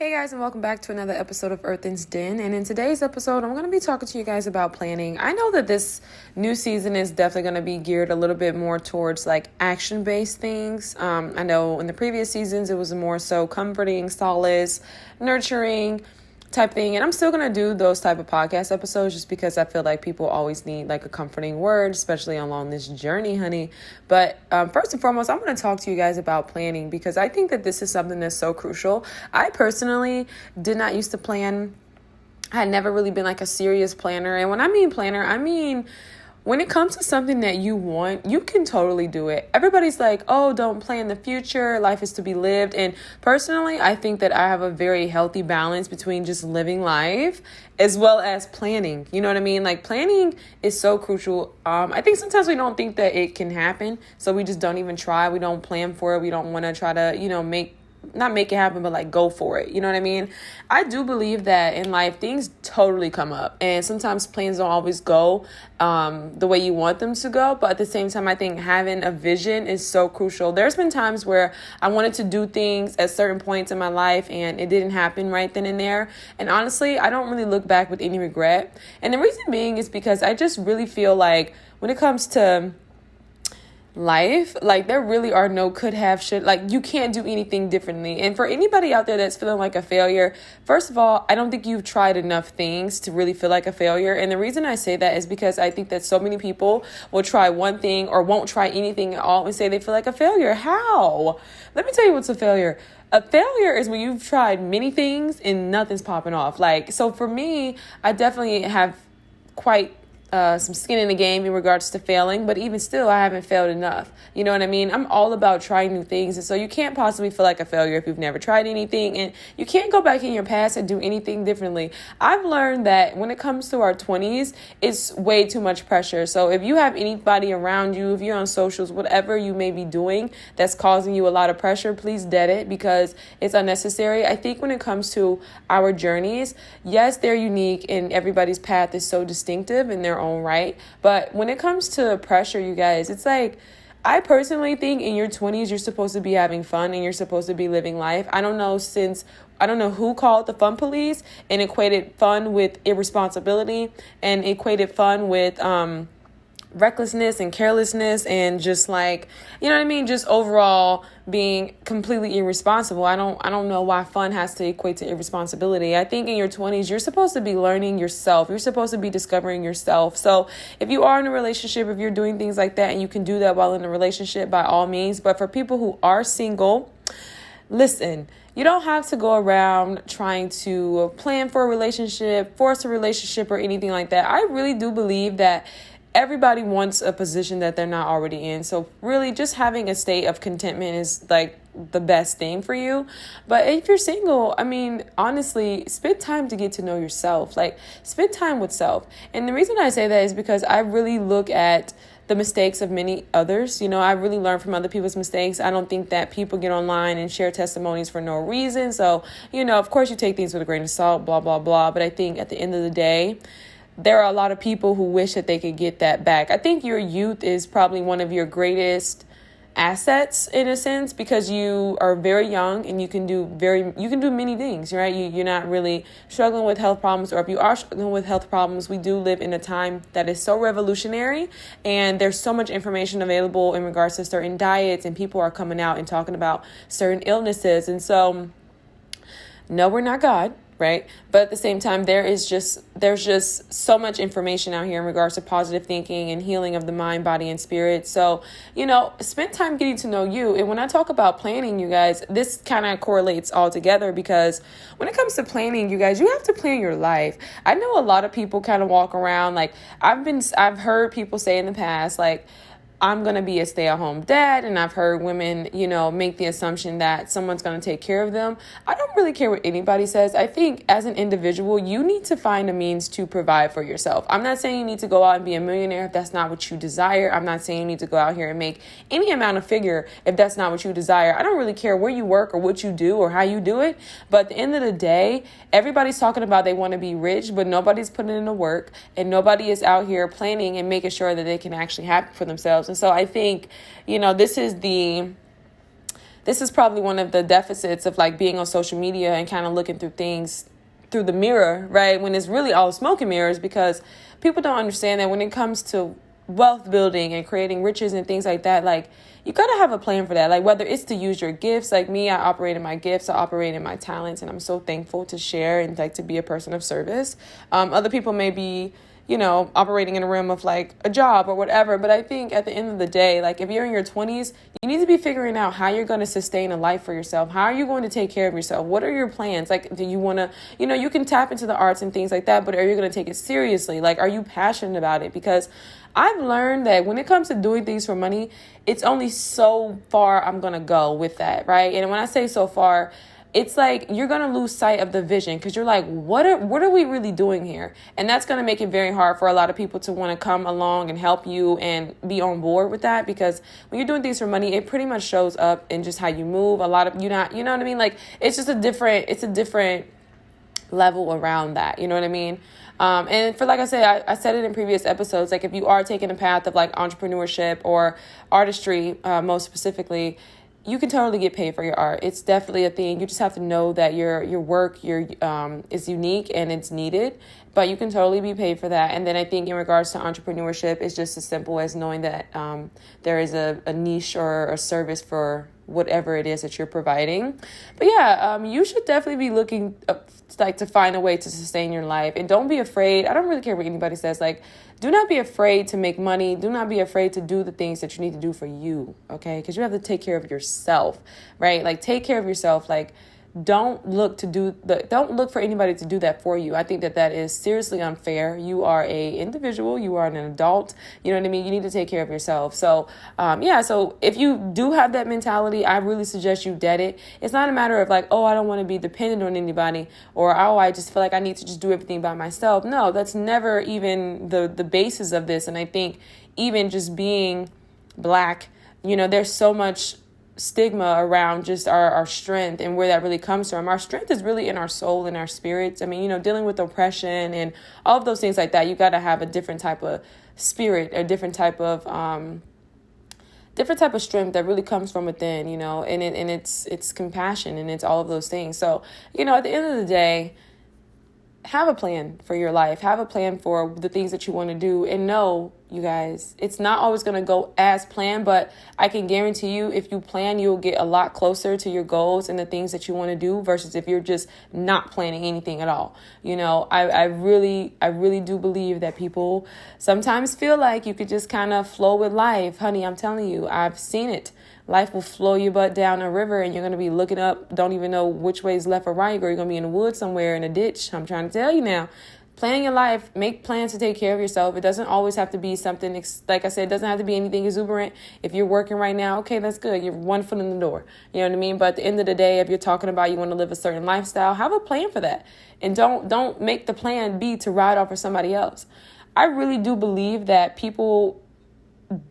Hey guys, and welcome back to another episode of Earthen's Den. And in today's episode, I'm going to be talking to you guys about planning. I know that this new season is definitely going to be geared a little bit more towards like action-based things. I know in the previous seasons, it was more so comforting, solace, nurturing type thing. And I'm still going to do those type of podcast episodes just because I feel like people always need like a comforting word, especially along this journey, honey. But first and foremost, I'm going to talk to you guys about planning because I think that this is something that's so crucial. I personally did not used to plan. I had never really been like a serious planner. And when I mean planner, I mean when it comes to something that you want, you can totally do it. Everybody's like, oh, don't plan the future. Life is to be lived. And personally, I think that I have a very healthy balance between just living life as well as planning. You know what I mean? Like planning is so crucial. I think sometimes we don't think that it can happen. So we just don't even try. We don't plan for it. We don't want to try to, not make it happen, but like go for it. You know what I mean? I do believe that in life, things totally come up and sometimes plans don't always go the way you want them to go. But at the same time, I think having a vision is so crucial. There's been times where I wanted to do things at certain points in my life and it didn't happen right then and there. And honestly, I don't really look back with any regret. And the reason being is because I just really feel like when it comes to life, like there really are no could have, should, like you can't do anything differently. And for anybody out there that's feeling like a failure, first of all, I don't think you've tried enough things to really feel like a failure. And the reason I say that is because I think that so many people will try one thing or won't try anything at all and say they feel like a failure. How? Let me tell you what's a failure. A failure is when you've tried many things and nothing's popping off. Like, so for me, I definitely have quite some skin in the game in regards to failing, but even still, I haven't failed enough. You know what I mean? I'm all about trying new things. And so you can't possibly feel like a failure if you've never tried anything, and you can't go back in your past and do anything differently. I've learned that when it comes to our 20s, it's way too much pressure. So if you have anybody around you, if you're on socials, whatever you may be doing that's causing you a lot of pressure, please dead it because it's unnecessary. I think when it comes to our journeys, yes, they're unique and everybody's path is so distinctive in their own right. But when it comes to pressure, you guys, it's like, I personally think in your 20s, you're supposed to be having fun and you're supposed to be living life. I don't know who called the fun police and equated fun with irresponsibility and equated fun with recklessness and carelessness and just like, you know what I mean? Just overall being completely irresponsible. I don't know why fun has to equate to irresponsibility. I think in your 20s, you're supposed to be learning yourself. You're supposed to be discovering yourself. So if you are in a relationship, if you're doing things like that and you can do that while in a relationship, by all means. But for people who are single, listen, you don't have to go around trying to plan for a relationship, force a relationship or anything like that. I really do believe that everybody wants a position that they're not already in. So really just having a state of contentment is like the best thing for you. But if you're single, I mean, honestly, spend time to get to know yourself. Like spend time with self. And the reason I say that is because I really look at the mistakes of many others. You know, I really learn from other people's mistakes. I don't think that people get online and share testimonies for no reason. So, of course you take things with a grain of salt, blah, blah, blah. But I think at the end of the day, there are a lot of people who wish that they could get that back. I think your youth is probably one of your greatest assets in a sense because you are very young and you can do many things, right? You're not really struggling with health problems, or if you are struggling with health problems, we do live in a time that is so revolutionary and there's so much information available in regards to certain diets, and people are coming out and talking about certain illnesses. And so, no, we're not God. Right. But at the same time, there's just so much information out here in regards to positive thinking and healing of the mind, body and spirit. So, spend time getting to know you. And when I talk about planning, you guys, this kind of correlates all together because when it comes to planning, you guys, you have to plan your life. I know a lot of people kind of walk around like I've heard people say in the past, like, I'm going to be a stay-at-home dad. And I've heard women, make the assumption that someone's going to take care of them. I don't really care what anybody says. I think as an individual, you need to find a means to provide for yourself. I'm not saying you need to go out and be a millionaire if that's not what you desire. I'm not saying you need to go out here and make any amount of figure if that's not what you desire. I don't really care where you work or what you do or how you do it. But at the end of the day, everybody's talking about they want to be rich, but nobody's putting in the work and nobody is out here planning and making sure that they can actually happen for themselves. And so I think, this is the this is probably one of the deficits of like being on social media and kind of looking through things through the mirror, right? When it's really all smoke and mirrors, because people don't understand that when it comes to wealth building and creating riches and things like that, like you got to have a plan for that. Like whether it's to use your gifts, like me, I operate in my gifts, I operate in my talents, and I'm so thankful to share and like to be a person of service. Other people may be, operating in a realm of like a job or whatever. But I think at the end of the day, like if you're in your 20s, you need to be figuring out how you're going to sustain a life for yourself. How are you going to take care of yourself? What are your plans? Like, do you want to, you can tap into the arts and things like that, but are you going to take it seriously? Like, are you passionate about it? Because I've learned that when it comes to doing things for money, it's only so far I'm going to go with that, right? And when I say so far, it's like you're going to lose sight of the vision because you're like, what are we really doing here? And that's going to make it very hard for a lot of people to want to come along and help you and be on board with that, because when you're doing things for money, it pretty much shows up in just how you move. A lot of you know what I mean? Like it's just a different level around that. You know what I mean? And for, like I said, I said it in previous episodes, like if you are taking a path of like entrepreneurship or artistry, most specifically, you can totally get paid for your art. It's definitely a thing. You just have to know that your work is unique and it's needed, but you can totally be paid for that. And then I think in regards to entrepreneurship, it's just as simple as knowing that there is a niche or a service for whatever it is that you're providing. But yeah, you should definitely be looking to find a way to sustain your life. And don't be afraid. I don't really care what anybody says. Like, do not be afraid to make money. Do not be afraid to do the things that you need to do for you, okay? Because you have to take care of yourself, right? Like, take care of yourself. Like, don't look for anybody to do that for you. I think that is seriously unfair. You are a individual. You are an adult. You know what I mean? You need to take care of yourself. So, so if you do have that mentality, I really suggest you dead it. It's not a matter of like, oh, I don't want to be dependent on anybody, or, oh, I just feel like I need to just do everything by myself. No, that's never even the basis of this. And I think even just being Black, there's so much stigma around just our strength and where that really comes from. Our strength is really in our soul and our spirits. I mean, dealing with oppression and all of those things like that, you got to have a different type of spirit, a different type of strength that really comes from within, and it's compassion and it's all of those things. So, at the end of the day, have a plan for your life. Have a plan for the things that you want to do. And know, you guys, it's not always going to go as planned, but I can guarantee you if you plan, you'll get a lot closer to your goals and the things that you want to do versus if you're just not planning anything at all. I really do believe that people sometimes feel like you could just kind of flow with life. Honey, I'm telling you, I've seen it. Life will flow your butt down a river and you're going to be looking up, don't even know which way is left or right, or you're going to be in the woods somewhere in a ditch. I'm trying to tell you now. Planning your life, make plans to take care of yourself. It doesn't always have to be something, like I said, it doesn't have to be anything exuberant. If you're working right now, okay, that's good. You're one foot in the door. You know what I mean? But at the end of the day, if you're talking about you want to live a certain lifestyle, have a plan for that. And don't make the plan be to ride off for somebody else. I really do believe that people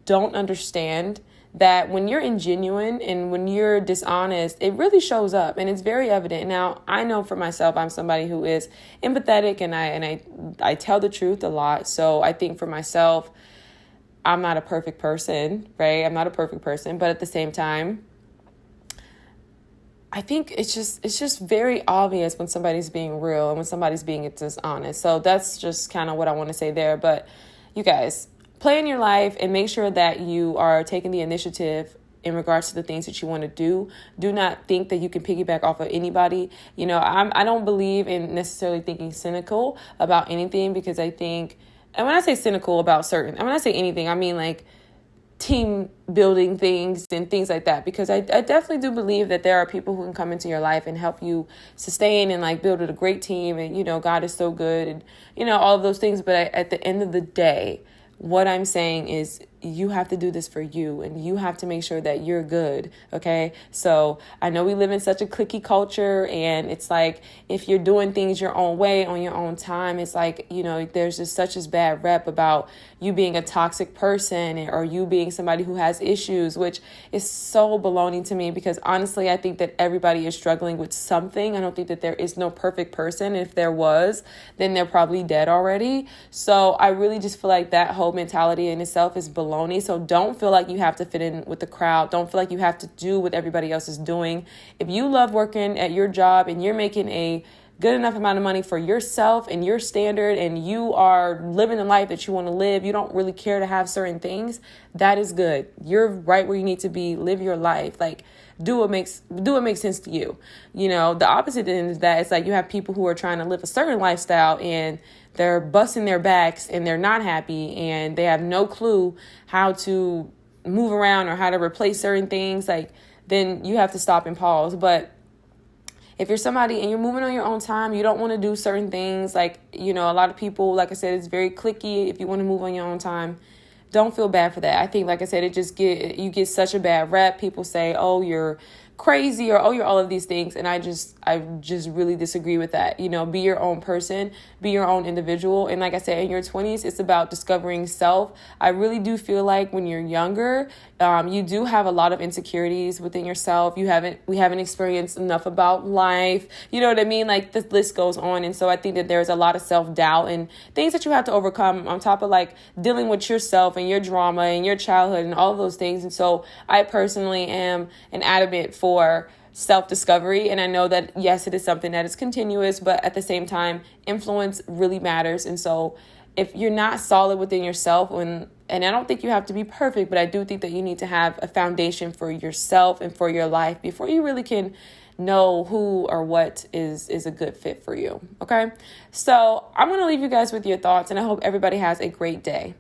don't understand that when you're ingenuine and when you're dishonest, it really shows up and it's very evident. Now, I know for myself, I'm somebody who is empathetic and I tell the truth a lot. So I think for myself, I'm not a perfect person, right? I'm not a perfect person, but at the same time, I think it's just very obvious when somebody's being real and when somebody's being dishonest. So that's just kind of what I want to say there. But you guys, plan your life and make sure that you are taking the initiative in regards to the things that you want to do. Do not think that you can piggyback off of anybody. I don't believe in necessarily thinking cynical about anything, because I think, and when I say cynical about when I say anything, I mean like team building things and things like that, because I definitely do believe that there are people who can come into your life and help you sustain and like build a great team. And, God is so good and, all of those things. But at the end of the day, what I'm saying is you have to do this for you and you have to make sure that you're good. Okay. So I know we live in such a cliquey culture, and it's like, if you're doing things your own way on your own time, it's like, there's just such a bad rep about you being a toxic person or you being somebody who has issues, which is so baloney to me, because honestly, I think that everybody is struggling with something. I don't think that there is no perfect person. If there was, then they're probably dead already. So I really just feel like that whole mentality in itself is baloney. baloney. So don't feel like you have to fit in with the crowd. Don't feel like you have to do what everybody else is doing. If you love working at your job and you're making a good enough amount of money for yourself and your standard, and you are living the life that you want to live, you don't really care to have certain things, that is good. You're right where you need to be. Live your life. Like, do what makes sense to you. You know, the opposite end is that it's like you have people who are trying to live a certain lifestyle and they're busting their backs and they're not happy and they have no clue how to move around or how to replace certain things. Like, then you have to stop and pause. But if you're somebody and you're moving on your own time, you don't want to do certain things. Like, you know, a lot of people, like I said, it's very cliquey. If you want to move on your own time, don't feel bad for that. I think, like I said, you get such a bad rep. People say, oh, you're crazy, or oh, you're all of these things. And I just really disagree with that. You know, be your own person, be your own individual. And like I said, in your 20s, it's about discovering self. I really do feel like when you're younger, you do have a lot of insecurities within yourself. We haven't experienced enough about life. You know what I mean? Like, the list goes on. And so I think that there's a lot of self-doubt and things that you have to overcome on top of like dealing with yourself and your drama and your childhood and all of those things. And so I personally am an advocate for self-discovery. And I know that, yes, it is something that is continuous, but at the same time, influence really matters. And so if you're not solid within yourself, and I don't think you have to be perfect, but I do think that you need to have a foundation for yourself and for your life before you really can know who or what is a good fit for you. Okay. So I'm going to leave you guys with your thoughts, and I hope everybody has a great day.